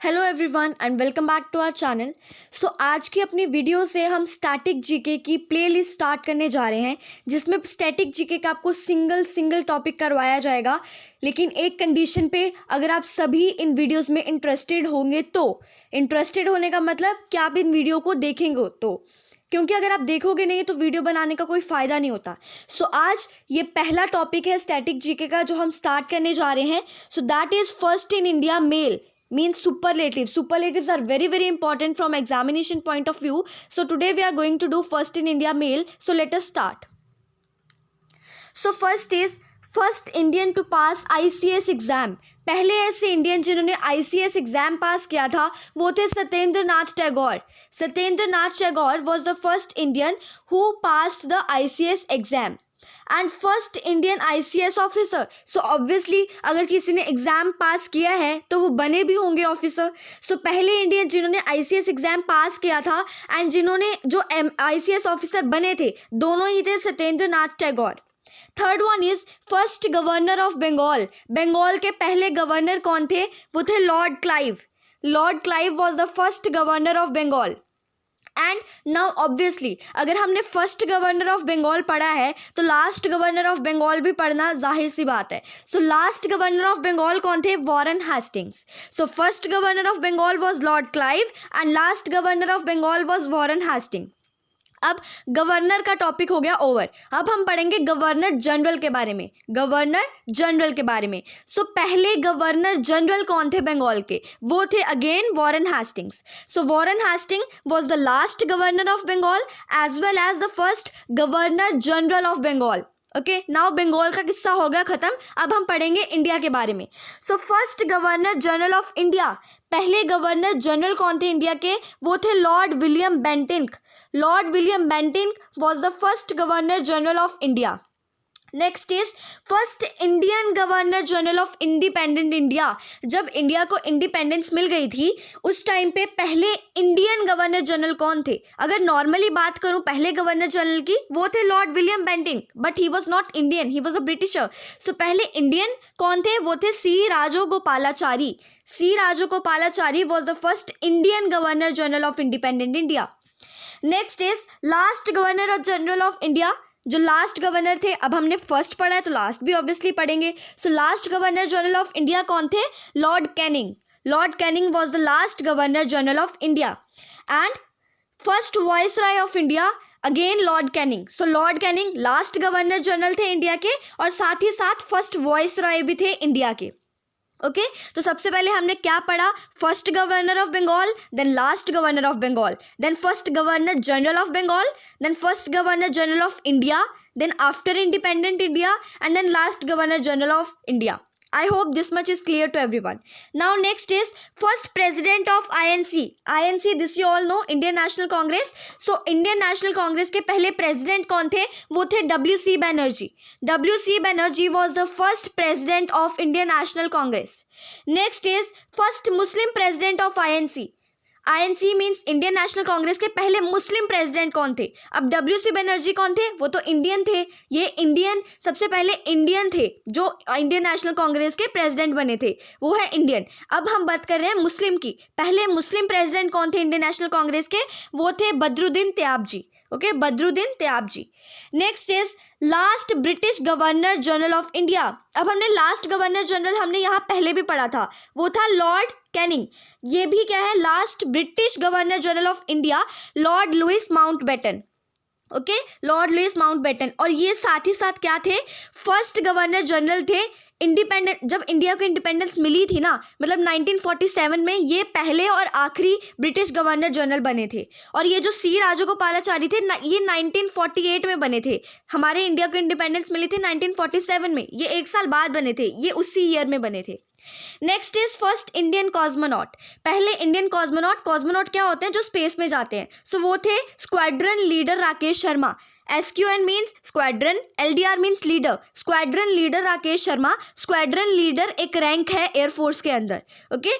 Hello everyone and welcome back to our channel. आज की अपनी वीडियो से हम स्टैटिक जीके की प्लेलिस्ट स्टार्ट करने जा रहे हैं, जिसमें स्टैटिक जीके का आपको सिंगल टॉपिक करवाया जाएगा, लेकिन एक कंडीशन पे, अगर आप सभी इन वीडियोस में इंटरेस्टेड होंगे तो। इंटरेस्टेड होने का मतलब कि आप इन वीडियो को देखेंगे तो, क्योंकि अगर आप देखोगे नहीं तो वीडियो बनाने का कोई फ़ायदा नहीं होता। आज ये पहला टॉपिक है स्टैटिक जीके का जो हम स्टार्ट करने जा रहे हैं। That is first in India male means superlatives. Superlatives are very important from examination point of view. So today we are going to do first in India male. So let us start. First is first Indian to pass ICS exam. पहले ऐसे Indian जिन्होंने ICS exam पास किया था वो थे Satyendra Nath Tagore. Satyendra Nath Tagore was the first Indian who passed the ICS exam. And first Indian ICS officer. Obviously अगर किसी ने एग्ज़ाम पास किया है तो वो बने भी होंगे ऑफिसर. पहले इंडियन जिन्होंने ICS एग्ज़ाम पास किया था एंड जिन्होंने जो ICS ऑफिसर बने थे दोनों ही थे Satyendra Nath Tagore. Third one is first governor of Bengal. Bengal के पहले गवर्नर कौन थे? वो थे Lord Clive. Lord Clive was the first governor of Bengal. And now obviously अगर हमने फर्स्ट गवर्नर ऑफ बंगाल पढ़ा है तो लास्ट गवर्नर ऑफ बंगाल भी पढ़ना जाहिर सी बात है. लास्ट गवर्नर ऑफ बंगाल कौन थे? Warren Hastings. First governor of Bengal was Lord Clive and last governor of Bengal was Warren Hasting. अब गवर्नर का टॉपिक हो गया ओवर. अब हम पढ़ेंगे गवर्नर जनरल के बारे में. गवर्नर जनरल के बारे में. पहले गवर्नर जनरल कौन थे बंगाल के? वो थे again Warren Hastings. Warren Hasting was the last governor of Bengal as well as the first governor general of Bengal. Okay, now Bengal का किस्सा हो गया खत्म. अब हम पढ़ेंगे इंडिया के बारे में. First governor general of India. पहले गवर्नर जनरल कौन थे इंडिया के? वो थे Lord William Bentinck. Lord William Bentinck was the first governor general of India. Next is first Indian governor general of independent India. जब इंडिया को independence मिल गई थी उस टाइम पे पहले इंडियन गवर्नर जनरल कौन थे? अगर नॉर्मली बात करूं पहले गवर्नर जनरल की, वो थे Lord William Bentinck, but he was not Indian, he was a Britisher. पहले इंडियन कौन थे? वो थे C Rajagopalachari. C Rajagopalachari was the first Indian governor general of independent India. Next is last governor general of India. जो last governor थे, अब हमने first पढ़ा है तो लास्ट भी ऑब्वियसली पढ़ेंगे. Last governor general of India कौन थे? Lord Canning. Lord Canning was the last governor general of India. And first viceroy of India again Lord Canning. Lord Canning last governor general थे India के और साथ ही साथ first viceroy भी थे इंडिया के. ओके, सबसे पहले हमने क्या पढ़ा? First governor of Bengal, then last governor of Bengal, then first governor general of Bengal, then first governor general of India, then after independent India, and then last governor general of India. I hope this much is clear to everyone. Now next is first president of INC. INC, this you all know, Indian National Congress. Indian National Congress के पहले president कौन थे? वो थे WC Banerjee. WC Banerjee was the first president of Indian National Congress. Next is first Muslim president of INC. INC means Indian national Congress के पहले मुस्लिम president कौन थे? अब WC बनर्जी कौन थे? वो तो इंडियन थे. ये इंडियन, सबसे पहले इंडियन थे जो इंडियन नेशनल कांग्रेस के प्रेसिडेंट बने थे, वो है इंडियन. अब हम बात कर रहे हैं मुस्लिम की. पहले मुस्लिम प्रेसिडेंट कौन थे इंडियन नेशनल कांग्रेस के? वो थे Badruddin Tyabji. Okay, Badruddin Tyabji. Next is last British governor general of India. अब हमने लास्ट गवर्नर जनरल हमने यहाँ पहले भी पढ़ा था, वो था लॉर्ड कैनिंग. ये भी क्या है? Last British governor general of India Lord Louis Mountbatten. Okay, Lord Louis Mountbatten. और ये साथ ही साथ क्या थे? फर्स्ट गवर्नर जनरल थे इंडिपेंडेंट. जब इंडिया को इंडिपेंडेंस मिली थी ना, मतलब 1947 में, ये पहले और आखिरी ब्रिटिश गवर्नर जनरल बने थे. और ये जो सी राजगोपालाचारी थे ये 1948 में बने थे. हमारे इंडिया को इंडिपेंडेंस मिली थी 1947 में, ये एक साल बाद बने थे, ये उसी ईयर में बने थे. Next is first Indian cosmonaut. पहले इंडियन कॉस्मोनॉट क्या होते हैं? जो स्पेस में जाते हैं. वो थे squadron leader Rakesh Sharma. SQN means squadron, LDR means leader. Squadron leader Rakesh Sharma. Squadron leader एक रैंक है एयरफोर्स के अंदर. ओके,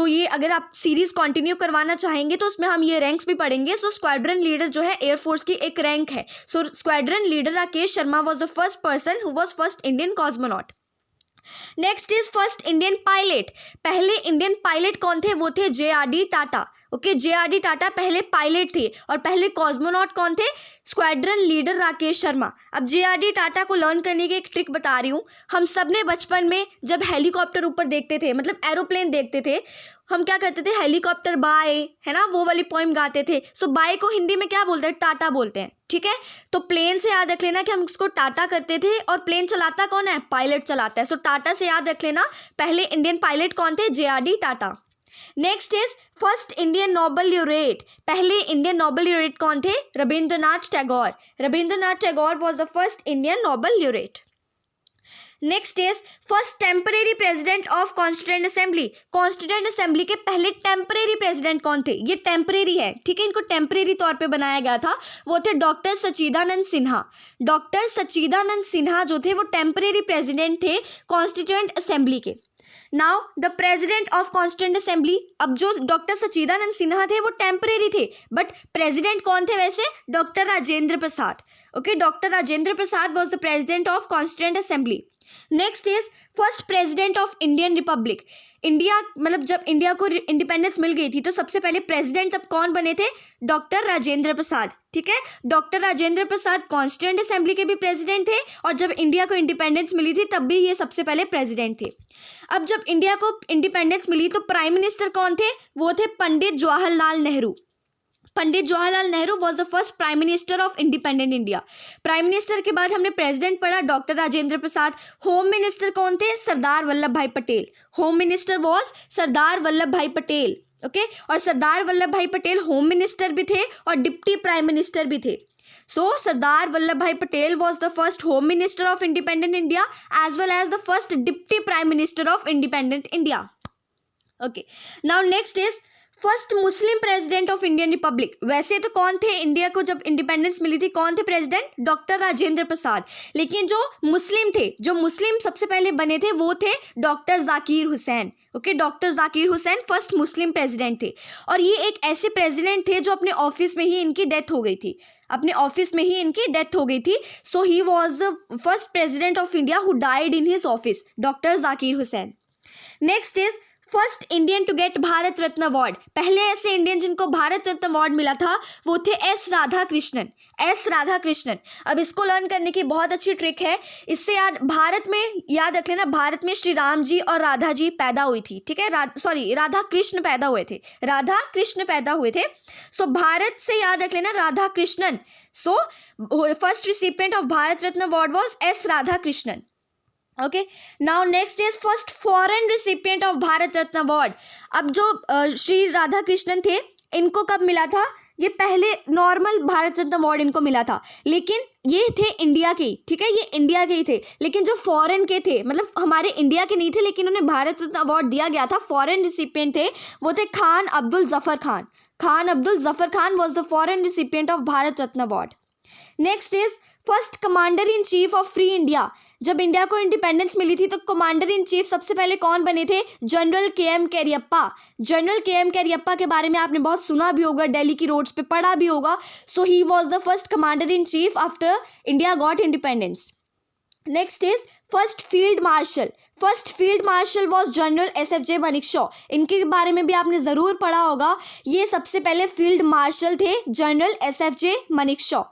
ये अगर आप सीरीज कंटिन्यू करवाना चाहेंगे तो उसमें हम ये रैंक्स भी पढ़ेंगे. स्क्वाड्रन लीडर जो है एयरफोर्स की एक रैंक है. Squadron leader Rakesh Sharma was the first person who was first Indian cosmonaut. Next is first Indian pilot. पहले इंडियन पायलट कौन थे? वो थे JRD Tata. Okay, JRD Tata पहले पायलट थे। और पहले कॉस्मोनॉट कौन थे? Squadron leader Rakesh Sharma. अब JRD टाटा को लर्न करने की एक ट्रिक बता रही हूँ। हम सब ने बचपन में जब हेलीकॉप्टर ऊपर देखते थे, मतलब एरोप्लेन देखते थे, हम क्या करते थे? हेलीकॉप्टर बाय, है ना, वो वाली पोएम गाते थे। सो बाय को हिंदी में क्या बोलते हैं? टाटा बोलते हैं। ठीक है, तो प्लेन से याद रख लेना कि हम उसको टाटा करते थे, और प्लेन चलाता कौन है? पायलट चलाता है। सो टाटा से याद रख लेना पहले इंडियन पायलट कौन थे? JRD Tata. Next is first Indian Nobel laureate. पहले इंडियन नोबेल ल्यूरेट कौन थे? Rabindranath Tagore. Rabindranath Tagore was the first Indian Nobel laureate. Next is first temporary president of constituent assembly. Constituent assembly के पहले टेम्परेरी प्रेसिडेंट कौन थे? ये टेम्परेरी है, ठीक है, इनको टेम्परेरी तौर पे बनाया गया था। वो थे डॉक्टर सच्चिदानंद सिन्हा। डॉक्टर सच्चिदानंद सिन्हा जो थे वो टेम्परेरी प्रेसिडेंट थे कॉन्स्टिट्यूएंट असेंबली के। Now the president of constituent assembly, अब जो डॉक्टर सच्चिदानंद सिन्हा थे वो टेम्परेरी थे, बट प्रेसिडेंट कौन थे वैसे? Doctor Rajendra Prasad. Okay, doctor Rajendra Prasad was the president of constituent assembly. Next is first president of Indian Republic. India, मतलब जब इंडिया को इंडिपेंडेंस मिल गई थी तो सबसे पहले प्रेसिडेंट तब कौन बने थे? डॉक्टर राजेंद्र प्रसाद। ठीक है, डॉक्टर राजेंद्र प्रसाद कॉन्स्टिट्यूएंट असेंबली के भी प्रेसिडेंट थे, और जब इंडिया को इंडिपेंडेंस मिली थी तब भी ये सबसे पहले प्रेसिडेंट थे। अब जब इंडिया को इंडिपेंडेंस मिली तो प्राइम मिनिस्टर कौन थे? वो थे Pandit Jawaharlal Nehru. Pandit Jawaharlal Nehru was the first prime minister of independent India. Prime minister के बाद हमने प्रेसिडेंट पढ़ा doctor Rajendra Prasad. Home minister कौन थे? Sardar Vallabhbhai Patel. Home minister was Sardar Vallabhbhai Patel. Okay, और सरदार Vallabhbhai Patel home minister भी थे और डिप्टी प्राइम मिनिस्टर भी थे। So, Sardar Vallabhbhai Patel was the first Home Minister of Independent India as well as the first Deputy Prime Minister of Independent India. Okay, now next is first Muslim president of Indian Republic. वैसे तो कौन थे? India को जब independence मिली थी कौन थे प्रेसिडेंट? डॉक्टर राजेंद्र प्रसाद। लेकिन जो मुस्लिम थे, जो मुस्लिम सबसे पहले बने थे वो थे doctor Zakir Hussain. Okay, doctor Zakir Hussain first Muslim president थे, और ये एक ऐसे प्रेसिडेंट थे जो अपने ऑफिस में ही इनकी डेथ हो गई थी। अपने ऑफिस में ही इनकी डेथ हो गई थी। So he was the first president of India who died in his office, doctor Zakir Hussain. Next is first Indian to get Bharat Ratna award. पहले ऐसे इंडियन जिनको भारत रत्न अवार्ड मिला था वो थे S राधाकृष्णन। S राधाकृष्णन। अब इसको लर्न करने की बहुत अच्छी ट्रिक है। इससे भारत में याद रख लेना, भारत में श्री राम जी और राधा जी पैदा हुई थी। ठीक है, राधा कृष्ण पैदा हुए थे। राधा कृष्ण पैदा हुए थे। सो भारत से याद रख लेना Radha Krishnan. So first recipient of Bharat Ratna award was S Radhakrishnan. Okay, now next is first foreign recipient of Bharat Ratna award. अब जो श्री राधा कृष्णन थे इनको कब मिला था? ये पहले नॉर्मल भारत रत्न अवार्ड इनको मिला था, लेकिन ये थे इंडिया के। ठीक है, ये इंडिया के ही थे, लेकिन जो फॉरेन के थे, मतलब हमारे इंडिया के नहीं थे, लेकिन उन्हें भारत रत्न अवार्ड दिया गया था, फॉरेन रिसिपिएंट थे, वो थे Khan Abdul Zafar Khan. Khan Abdul Zafar Khan was the foreign recipient of Bharat Ratna award. Next is first commander in chief of free India. जब इंडिया को इंडिपेंडेंस मिली थी तो कमांडर इन चीफ सबसे पहले कौन बने थे? General KM Cariappa. General KM Cariappa के बारे में आपने बहुत सुना भी होगा, दिल्ली की रोड्स पे पढ़ा भी होगा। So he was the first commander in chief after India got independence. Next is first field marshal. First field marshal was general SFJ Manekshaw. इनके बारे में भी आपने ज़रूर पढ़ा होगा। ये सबसे पहले फील्ड मार्शल थे, general SFJ Manekshaw.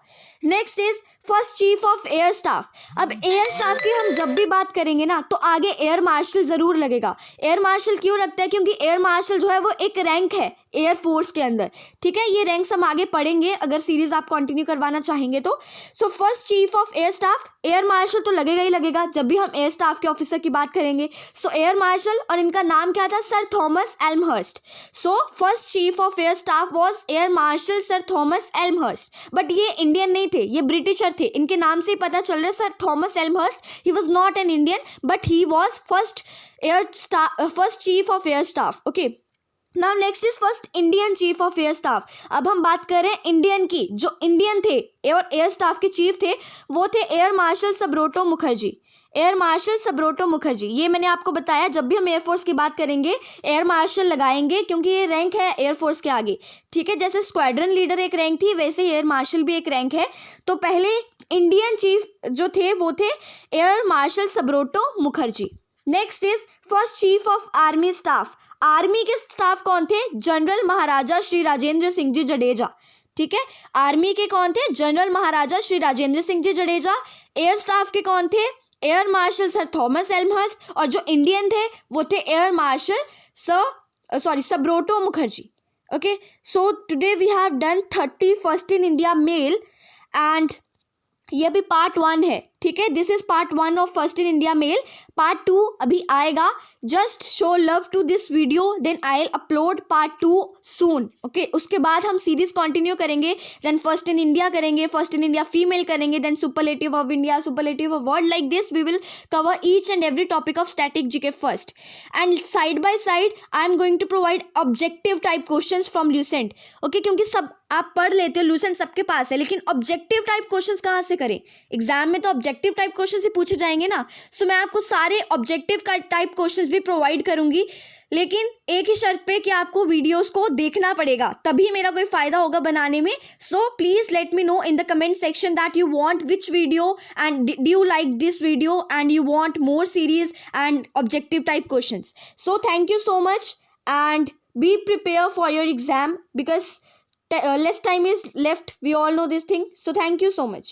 Next is first chief of air staff. अब एयर स्टाफ की हम जब भी बात करेंगे ना तो आगे एयर मार्शल ज़रूर लगेगा। एयर मार्शल क्यों लगता है? क्योंकि एयर मार्शल जो है वो एक रैंक है एयर फोर्स के अंदर। ठीक है, ये रैंक्स हम आगे पढ़ेंगे अगर सीरीज आप कंटिन्यू करवाना चाहेंगे तो। So first chief of air staff air marshal तो लगेगा ही लगेगा जब भी हम एयर स्टाफ के ऑफिसर की बात करेंगे। सो एयर मार्शल, और इनका नाम क्या था? Sir Thomas Elmhirst. So first chief of air staff was air marshal sir Thomas Elmhirst. But ये इंडियन नहीं थे, ये ब्रिटिशर थे। इनके नाम से ही पता चल रहा है sir Thomas Elmhirst. He was not an Indian but he was first chief of air staff. Okay, now next is first Indian chief of air staff. अब हम बात करें इंडियन की। जो इंडियन थे और एयर स्टाफ के चीफ थे वो थे air marshal Subroto Mukherjee. Air marshal Subroto Mukherjee, ये मैंने आपको बताया जब भी हम एयरफोर्स की बात करेंगे एयर मार्शल लगाएंगे क्योंकि ये रैंक है एयरफोर्स के आगे। ठीक है, जैसे स्क्वाड्रन लीडर एक रैंक थी वैसे ही एयर मार्शल भी एक रैंक है। तो पहले इंडियन चीफ जो थे वो थे air marshal Subroto Mukherjee. Next is first chief of army staff. Army के स्टाफ कौन थे? जनरल महाराजा श्री राजेंद्र सिंह जी जडेजा। ठीक है, आर्मी के कौन थे? General Maharaja Shri Rajendra Singh ji Jadeja. Air staff के कौन थे? Air marshal sir Thomas Elmhirst. और जो इंडियन थे वो थे air marshal Subroto Mukherjee. Okay, so today we have done 30 first in India mail and ये भी पार्ट 1 है। ठीक है, this is part 1 of first in India male. Part 2 अभी आएगा। Just show love to this video, then I will upload part 2 soon. Okay, उसके बाद हम सीरीज कंटिन्यू करेंगे, देन फर्स्ट इन इंडिया करेंगे, फर्स्ट इन इंडिया फीमेल करेंगे, then superlative of India, superlative of world. Like this we will cover each and every topic of static GK first, and side by side I am going to provide objective type question from Lucent. Okay, क्योंकि सब आप पढ़ लेते हो, Lucent सबके पास है, लेकिन objective type questions कहाँ से करें? एग्जाम में तो ऑब्जेक्टिव टाइप क्वेश्चंस ही पूछे जाएंगे ना। सो मैं आपको सारे ऑब्जेक्टिव टाइप क्वेश्चंस भी प्रोवाइड करूंगी, लेकिन एक ही शर्त पे कि आपको वीडियोस को देखना पड़ेगा, तभी मेरा कोई फायदा होगा बनाने में। So please let me know in the comment section that you want which video and do you like this video and you want more series and objective type questions. So thank you so much and be prepared for your exam because less time is left. We all know this thing. So thank you so much.